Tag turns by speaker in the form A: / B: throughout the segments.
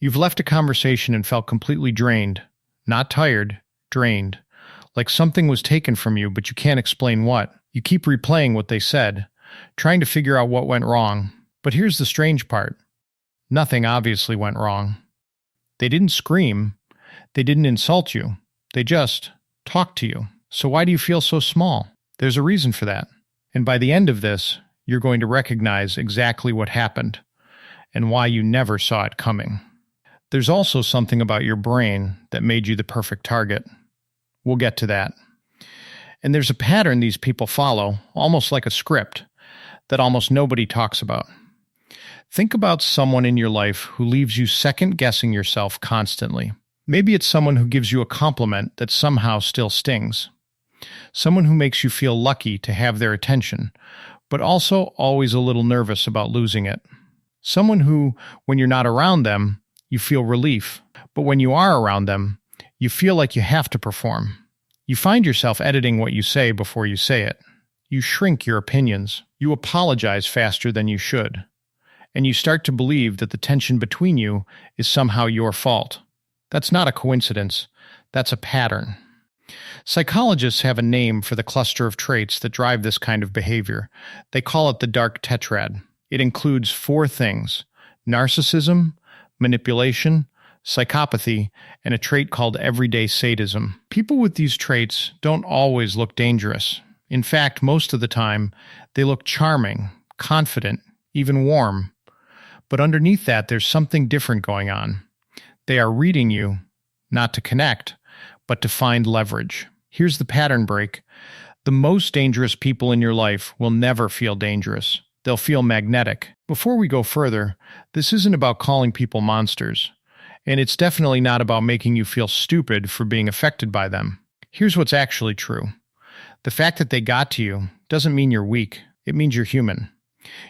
A: You've left a conversation and felt completely drained. Not tired, drained. Like something was taken from you, but you can't explain what. You keep replaying what they said, trying to figure out what went wrong. But here's the strange part. Nothing obviously went wrong. They didn't scream. They didn't insult you. They just talked to you. So why do you feel so small? There's a reason for that. And by the end of this, you're going to recognize exactly what happened and why you never saw it coming. There's also something about your brain that made you the perfect target. We'll get to that. And there's a pattern these people follow, almost like a script, that almost nobody talks about. Think about someone in your life who leaves you second-guessing yourself constantly. Maybe it's someone who gives you a compliment that somehow still stings. Someone who makes you feel lucky to have their attention, but also always a little nervous about losing it. Someone who, when you're not around them, you feel relief, but when you are around them, you feel like you have to perform. You find yourself editing what you say before you say it. You shrink your opinions. You apologize faster than you should. And you start to believe that the tension between you is somehow your fault. That's not a coincidence. That's a pattern. Psychologists have a name for the cluster of traits that drive this kind of behavior. They call it the Dark Tetrad. It includes 4 things: narcissism, manipulation, psychopathy, and a trait called everyday sadism. People with these traits don't always look dangerous. In fact, most of the time, they look charming, confident, even warm. But underneath that, there's something different going on. They are reading you, not to connect, but to find leverage. Here's the pattern break. The most dangerous people in your life will never feel dangerous. They'll feel magnetic. Before we go further, this isn't about calling people monsters. And it's definitely not about making you feel stupid for being affected by them. Here's what's actually true. The fact that they got to you doesn't mean you're weak. It means you're human.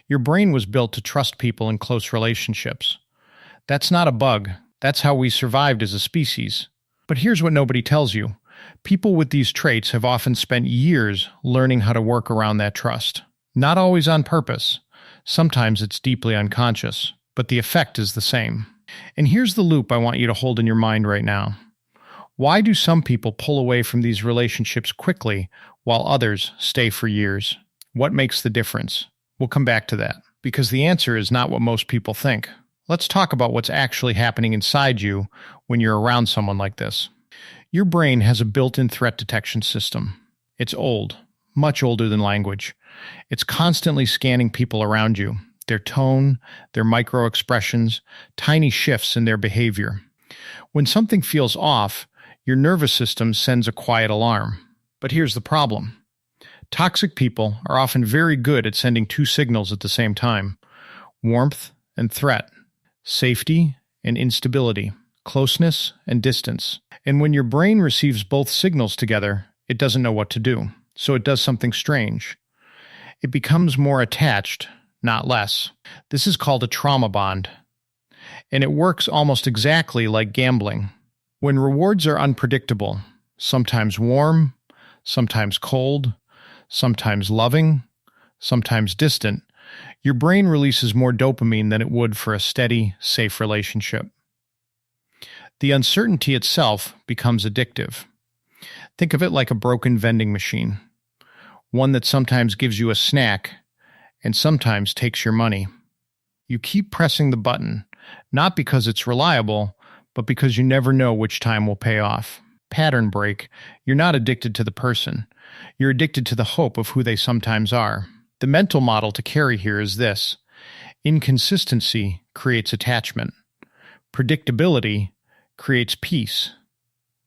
A: Your brain was built to trust people in close relationships. That's not a bug. That's how we survived as a species. But here's what nobody tells you. People with these traits have often spent years learning how to work around that trust. Not always on purpose. Sometimes it's deeply unconscious. But the effect is the same. And here's the loop I want you to hold in your mind right now. Why do some people pull away from these relationships quickly while others stay for years? What makes the difference? We'll come back to that, because the answer is not what most people think. Let's talk about what's actually happening inside you when you're around someone like this. Your brain has a built-in threat detection system. It's old, much older than language. It's constantly scanning people around you, their tone, their micro-expressions, tiny shifts in their behavior. When something feels off, your nervous system sends a quiet alarm. But here's the problem. Toxic people are often very good at sending 2 signals at the same time: warmth and threat, safety and instability, closeness and distance. And when your brain receives both signals together, it doesn't know what to do. So it does something strange. It becomes more attached, not less. This is called a trauma bond. And it works almost exactly like gambling. When rewards are unpredictable, sometimes warm, sometimes cold, sometimes loving, sometimes distant, your brain releases more dopamine than it would for a steady, safe relationship. The uncertainty itself becomes addictive. Think of it like a broken vending machine, one that sometimes gives you a snack and sometimes takes your money. You keep pressing the button, not because it's reliable, but because you never know which time will pay off. Pattern break. You're not addicted to the person. You're addicted to the hope of who they sometimes are. The mental model to carry here is this: inconsistency creates attachment. Predictability creates peace.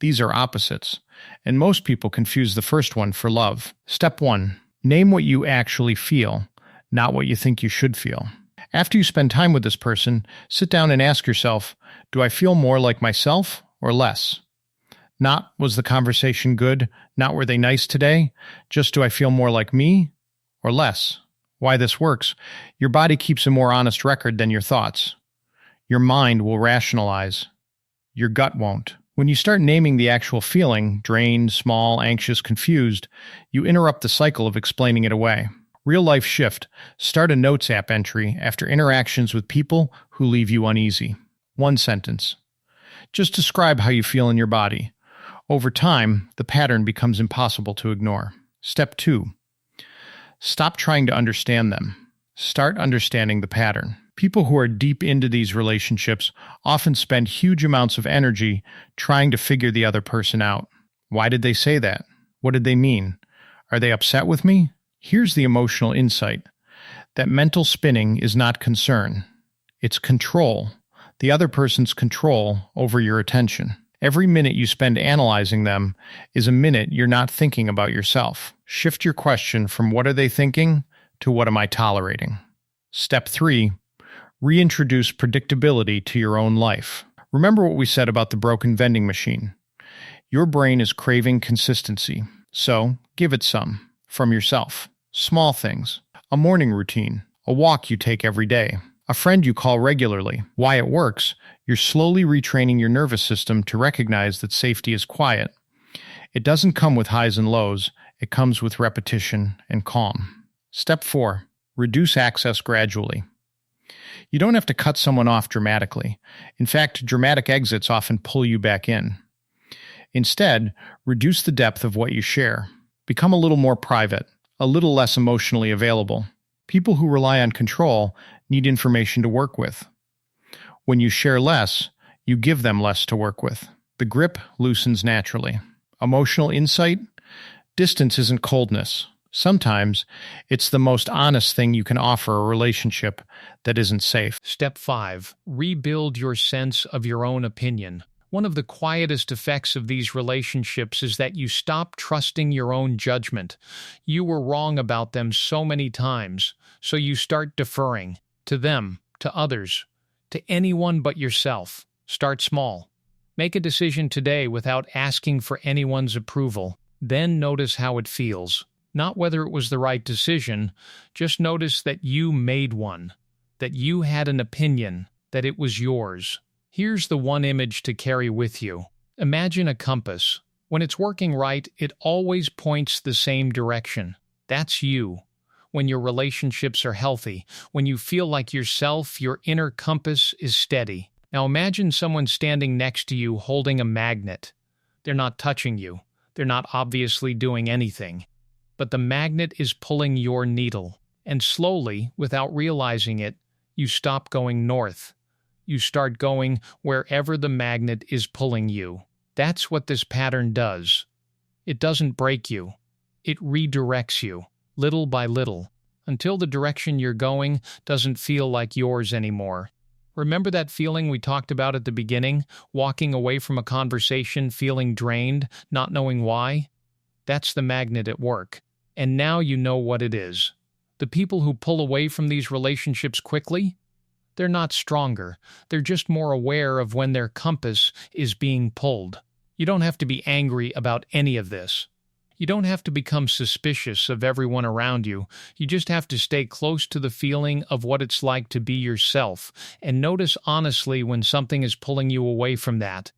A: These are opposites, and most people confuse the first one for love. Step 1. Name what you actually feel, not what you think you should feel. After you spend time with this person, sit down and ask yourself, do I feel more like myself or less? Not, was the conversation good? Not, were they nice today? Just, do I feel more like me or less? Why this works: your body keeps a more honest record than your thoughts. Your mind will rationalize. Your gut won't. When you start naming the actual feeling, drained, small, anxious, confused, you interrupt the cycle of explaining it away. Real life shift. Start a notes app entry after interactions with people who leave you uneasy. One sentence. Just describe how you feel in your body. Over time, the pattern becomes impossible to ignore. Step 2. Stop trying to understand them. Start understanding the pattern. People who are deep into these relationships often spend huge amounts of energy trying to figure the other person out. Why did they say that? What did they mean? Are they upset with me? Here's the emotional insight. That mental spinning is not concern. It's control. The other person's control over your attention. Every minute you spend analyzing them is a minute you're not thinking about yourself. Shift your question from what are they thinking to what am I tolerating? Step 3. Reintroduce predictability to your own life. Remember what we said about the broken vending machine. Your brain is craving consistency, so give it some from yourself. Small things. A morning routine. A walk you take every day. A friend you call regularly. Why it works, you're slowly retraining your nervous system to recognize that safety is quiet. It doesn't come with highs and lows, it comes with repetition and calm. Step 4. Reduce access gradually. You don't have to cut someone off dramatically. In fact, dramatic exits often pull you back in. Instead, reduce the depth of what you share. Become a little more private, a little less emotionally available. People who rely on control need information to work with. When you share less, you give them less to work with. The grip loosens naturally. Emotional insight? Distance isn't coldness. Sometimes it's the most honest thing you can offer a relationship that isn't safe.
B: Step 5. Rebuild your sense of your own opinion. One of the quietest effects of these relationships is that you stop trusting your own judgment. You were wrong about them so many times, so you start deferring to them, to others, to anyone but yourself. Start small. Make a decision today without asking for anyone's approval. Then notice how it feels. Not whether it was the right decision, just notice that you made one, that you had an opinion, that it was yours. Here's the one image to carry with you. Imagine a compass. When it's working right, it always points the same direction. That's you. When your relationships are healthy, when you feel like yourself, your inner compass is steady. Now imagine someone standing next to you holding a magnet. They're not touching you. They're not obviously doing anything. But the magnet is pulling your needle. And slowly, without realizing it, you stop going north. You start going wherever the magnet is pulling you. That's what this pattern does. It doesn't break you. It redirects you, little by little, until the direction you're going doesn't feel like yours anymore. Remember that feeling we talked about at the beginning, walking away from a conversation feeling drained, not knowing why? That's the magnet at work. And now you know what it is. The people who pull away from these relationships quickly, they're not stronger. They're just more aware of when their compass is being pulled. You don't have to be angry about any of this. You don't have to become suspicious of everyone around you. You just have to stay close to the feeling of what it's like to be yourself and notice honestly when something is pulling you away from that.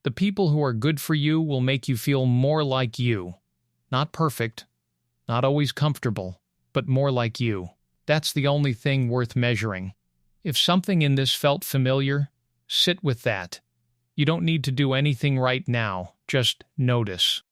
B: The people who are good for you will make you feel more like you. Not perfect, not always comfortable, but more like you. That's the only thing worth measuring. If something in this felt familiar, sit with that. You don't need to do anything right now, just notice.